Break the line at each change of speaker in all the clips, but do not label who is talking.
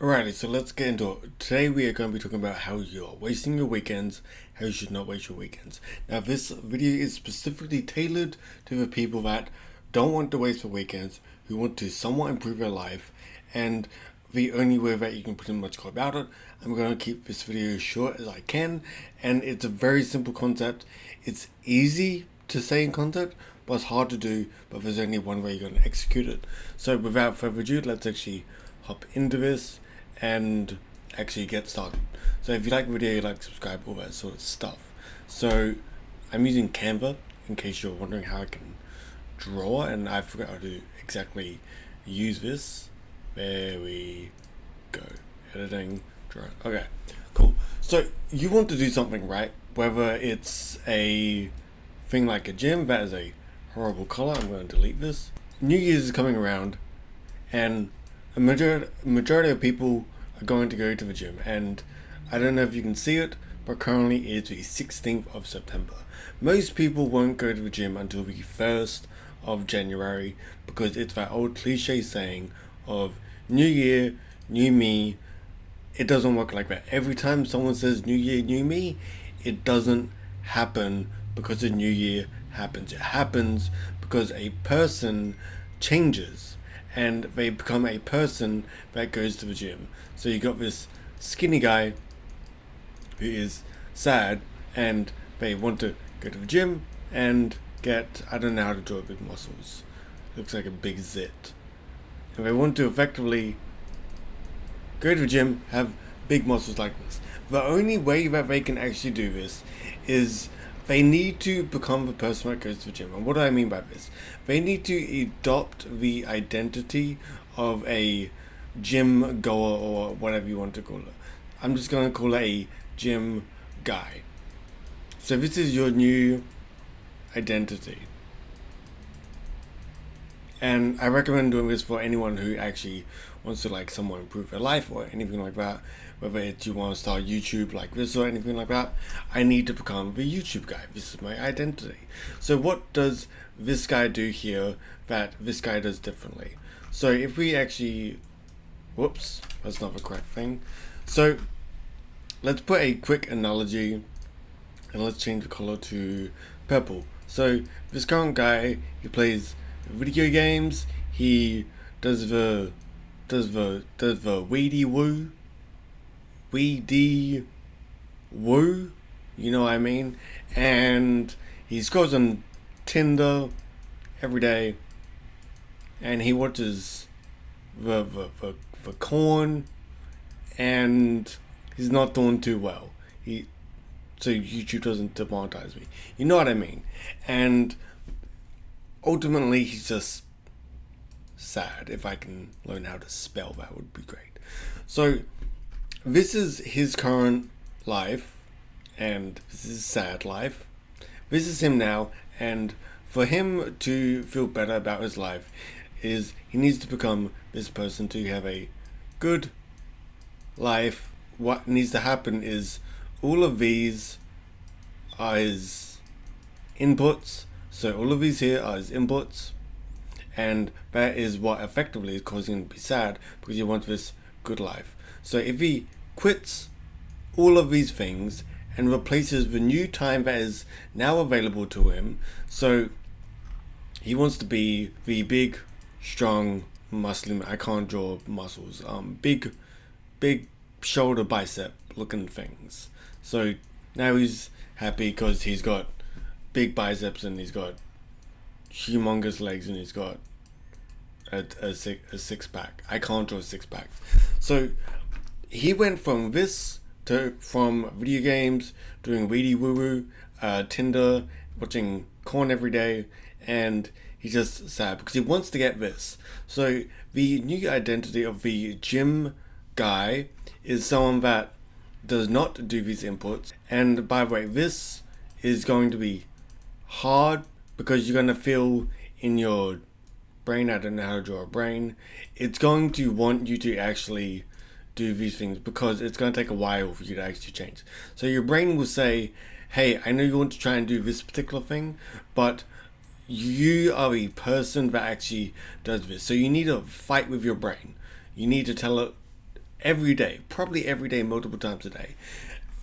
Alrighty, so let's get into it. Today we are going to be talking about how you're wasting your weekends, how you should not waste your weekends. Now this video is specifically tailored to the people that don't want to waste their weekends, who want to somewhat improve their life, and the only way that you can pretty much go about it, I'm going to keep this video as short as I can, and it's a very simple concept. It's easy to say in concept, but it's hard to do, but there's only one way you're going to execute it. So without further ado, let's actually hop into this and actually get started. So if you like the video, like, subscribe, all that sort of stuff. So I'm using Canva in case you're wondering how I can draw, and I forgot how to exactly use this. There we go. Editing, draw. Okay, cool. So you want to do something, right? Whether it's a thing like a gym, that is a horrible color. I'm going to delete this. New Year's is coming around, and a majority of people are going to go to the gym, and I don't know if you can see it, but currently it's the 16th of September. Most people won't go to the gym until the 1st of January because it's that old cliche saying of New Year, New Me. It doesn't work like that. Every time someone says New Year, New Me, it doesn't happen because a new year happens. It happens because a person changes and they become a person that goes to the gym. So you got this skinny guy who is sad and they want to go to the gym and get, I don't know how to draw big muscles. Looks like a big zit. And they want to effectively go to the gym, have big muscles like this. The only way that they can actually do this is they need to become the person that goes to the gym. And what do I mean by this? They need to adopt the identity of a gym goer, or whatever you want to call it. I'm just going to call it a gym guy. So this is your new identity. And I recommend doing this for anyone who actually wants to somewhat improve their life or anything like that. Whether it's you want to start YouTube like this or anything like that, I need to become the YouTube guy. This is my identity. So what does this guy do here that this guy does differently? So if we actually, whoops, that's not the correct thing. So let's put a quick analogy and let's change the color to purple. So this current guy, he plays video games, he does the weedy woo, you know what I mean? And he scrolls on Tinder every day, and he watches the corn, and he's not doing too well. So YouTube doesn't demonetize me. You know what I mean? And ultimately, he's just sad. If I can learn how to spell, that would be great. So this is his current life, and this is his sad life. This is him now, and for him to feel better about his life is he needs to become this person to have a good life. What needs to happen is all of these are his inputs. So all of these here are his inputs, and that is what effectively is causing him to be sad because he wants this good life. So if he quits all of these things and replaces the new time that is now available to him, so he wants to be the big, strong, muscly, I can't draw muscles, big shoulder bicep looking things. So now he's happy because he's got big biceps and he's got humongous legs and he's got a six pack. I can't draw a six pack. So he went from this to from video games, doing weedy woo woo, Tinder, watching corn every day, and he's just sad because he wants to get this. So the new identity of the gym guy is someone that does not do these inputs. And by the way, this is going to be hard because you're going to feel in your brain, I don't know how to draw a brain, it's going to want you to actually do these things because it's going to take a while for you to actually change. So your brain will say, hey, I know you want to try and do this particular thing, but you are a person that actually does this. So you need to fight with your brain. You need to tell it, every day, probably every day, multiple times a day,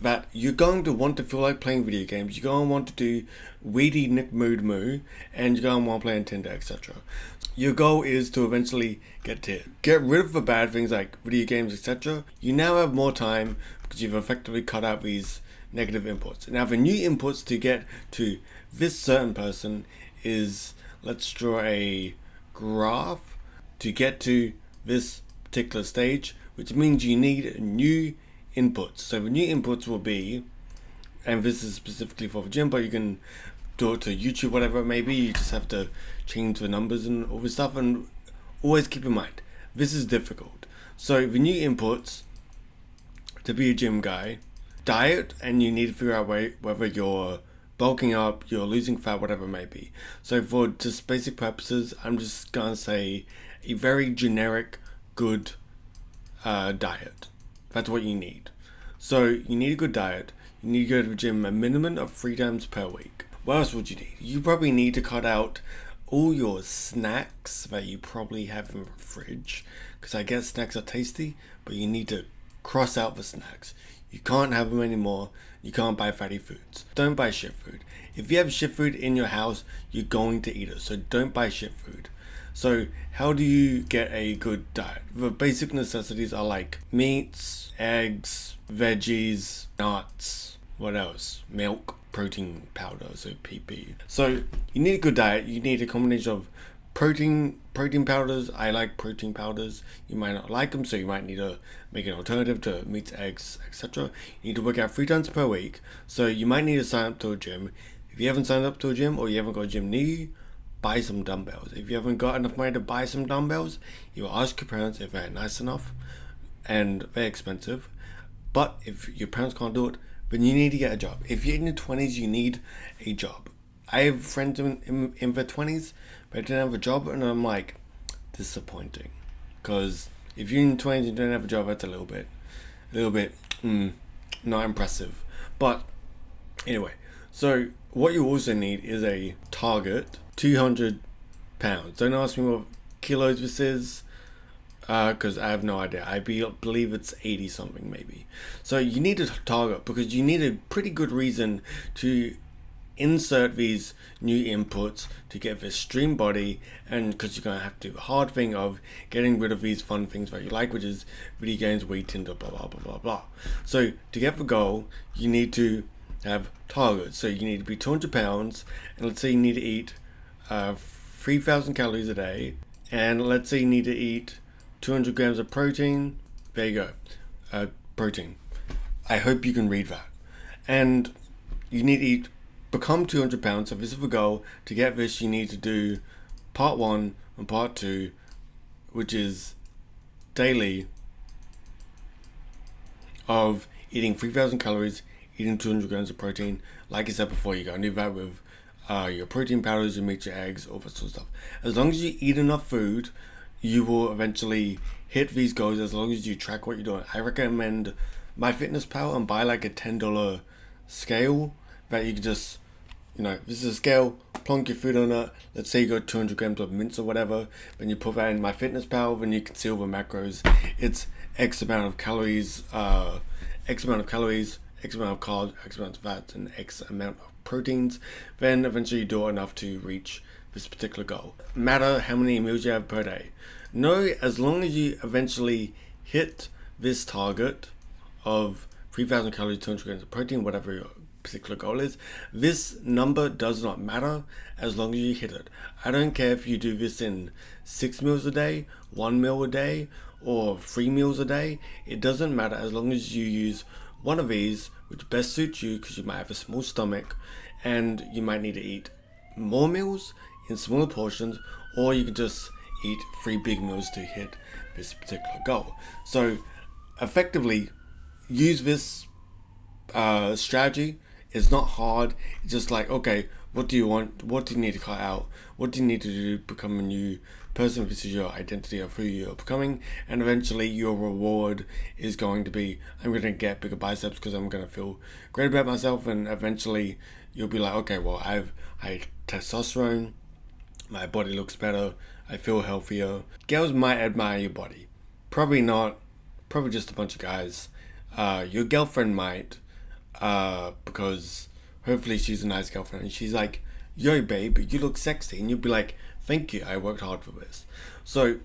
that you're going to want to feel like playing video games. You're going to want to do weedy Nick Mood Moo, and you're going to want to play Nintendo, etc. Your goal is to eventually get rid of the bad things like video games, etc. You now have more time because you've effectively cut out these negative inputs. Now the new inputs to get to this certain person is, let's draw a graph to get to this particular stage, which means you need new inputs. So the new inputs will be, and this is specifically for the gym, but you can do it to YouTube, whatever it may be. You just have to change the numbers and all this stuff, and always keep in mind, this is difficult. So the new inputs to be a gym guy, diet, and you need to figure out whether you're bulking up, you're losing fat, whatever it may be. So for just basic purposes, I'm just gonna say a very generic, good diet. That's what you need. So you need a good diet. You need to go to the gym a minimum of 3 times per week. What else would you need? You probably need to cut out all your snacks that you probably have in the fridge, because I guess snacks are tasty, but you need to cross out the snacks. You can't have them anymore. You can't buy fatty foods. Don't buy shit food. If you have shit food in your house, you're going to eat it. So don't buy shit food. So how do you get a good diet? The basic necessities are like meats, eggs, veggies, nuts, what else? Milk, protein powder, so PP. So you need a good diet. You need a combination of protein powders. I like protein powders. You might not like them, so you might need to make an alternative to meats, eggs, etc. You need to work out 3 times per week. So you might need to sign up to a gym. If you haven't signed up to a gym, or you haven't got a gym near you, buy some dumbbells. If you haven't got enough money to buy some dumbbells, you ask your parents if they're nice enough, and they're expensive. But if your parents can't do it, then you need to get a job. If you're in your 20s, you need a job. I have friends in their 20s, but they didn't have a job, and I'm like, disappointing. Because if you're in your 20s and you don't have a job, that's a little bit not impressive. But anyway, so what you also need is a target, 200 pounds. Don't ask me what kilos this is, because I have no idea. I believe it's 80 something maybe. So you need a target because you need a pretty good reason to insert these new inputs to get this stream body, and because you're going to have to do the hard thing of getting rid of these fun things that you like, which is video games, weed, Tinder, blah blah blah blah blah. So to get the goal, you need to have targets. So you need to be 200 pounds, and let's say you need to eat 3,000 calories a day, and let's say you need to eat 200 grams of protein. There you go, protein. I hope you can read that. And you need to become 200 pounds. So this is the goal. To get this, you need to do part 1 and part 2, which is daily of eating 3,000 calories, eating 200 grams of protein. Like I said before, you gotta do that with your protein powders, your meat, your eggs, all that sort of stuff. As long as you eat enough food, you will eventually hit these goals, as long as you track what you're doing. I recommend MyFitnessPal and buy like a $10 scale that you can just, this is a scale, plonk your food on it. Let's say you got 200 grams of mince or whatever, then you put that in MyFitnessPal, then you can see all the macros. It's X amount of calories, X amount of carbs, X amount of fats, and X amount of proteins. Then eventually you do enough to reach this particular goal. Matter how many meals you have per day. No, as long as you eventually hit this target of 3,000 calories, 200 grams of protein, whatever your particular goal is, this number does not matter as long as you hit it. I don't care if you do this in 6 meals a day, 1 meal a day, or 3 meals a day. It doesn't matter as long as you use one of these, which best suits you, because you might have a small stomach and you might need to eat more meals in smaller portions, or you can just eat 3 big meals to hit this particular goal. So effectively use this strategy. It's not hard. It's just like, okay, what do you want? What do you need to cut out? What do you need to do to become a new person? This is your identity of who you're becoming, and eventually your reward is going to be, I'm going to get bigger biceps because I'm going to feel great about myself, and eventually you'll be like, okay, well, I have testosterone, my body looks better, I feel healthier. Girls might admire your body. Probably not probably just a bunch of guys. Your girlfriend might, because hopefully she's a nice girlfriend and she's like, yo babe, you look sexy, and you'll be like, thank you, I worked hard for this. So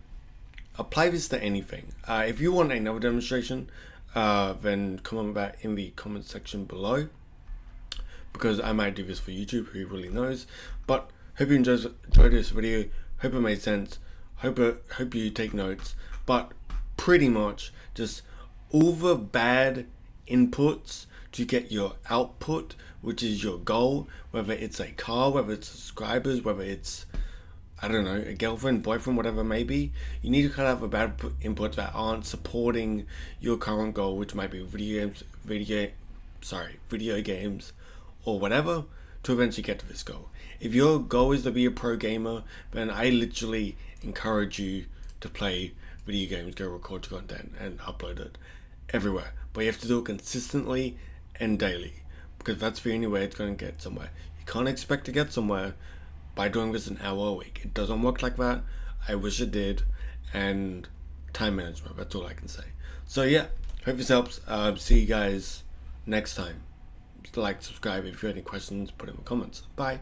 apply this to anything. If you want another demonstration, then comment that in the comment section below, because I might do this for YouTube, who really knows. But hope you enjoyed this video, hope it made sense, hope you take notes. But pretty much just all the bad inputs to get your output, which is your goal, whether it's a car, whether it's subscribers, whether it's, I don't know, a girlfriend, boyfriend, whatever it may be. You need to cut out the bad inputs that aren't supporting your current goal, which might be video games or whatever, to eventually get to this goal. If your goal is to be a pro gamer, then I literally encourage you to play video games, go record your content and upload it everywhere. But you have to do it consistently and daily, because that's the only way it's going to get somewhere. You can't expect to get somewhere by doing this an hour a week. It doesn't work like that. I wish it did. And time management, that's all I can say. So yeah, hope this helps. See you guys next time. Like, subscribe. If you have any questions, put in the comments. Bye.